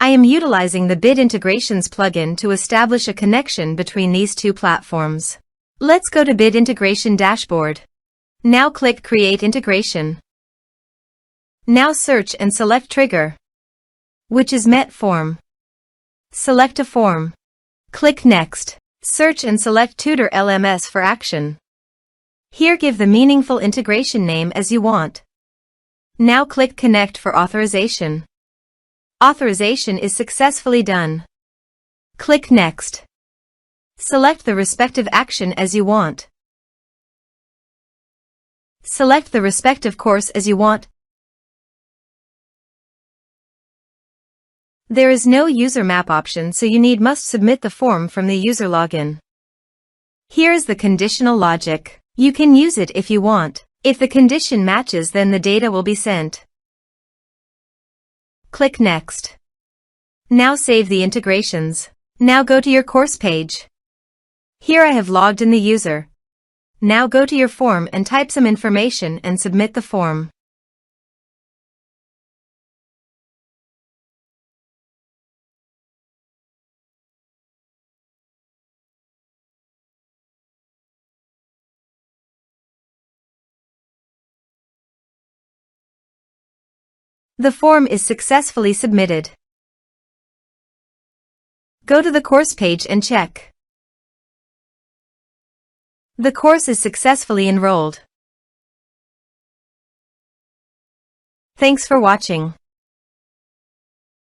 I am utilizing the Bit Integrations plugin to establish a connection between these two platforms. Let's go to Bit Integration Dashboard. Now click Create Integration. Now search and select Trigger, which is MetForm. Select a form. Click Next. Search and select Tutor LMS for action. Here give the meaningful integration name as you want. Now click Connect for authorization. Authorization is successfully done. Click Next. Select the respective action as you want. Select the respective course as you want. There is no user map option, so you must submit the form from the user login. Here is the conditional logic. You can use it if you want. If the condition matches, then the data will be sent. Click Next. Now save the integrations. Now go to your course page. Here I have logged in the user. Now go to your form and type some information and submit the form. The form is successfully submitted. Go to the course page and check. The course is successfully enrolled. Thanks for watching.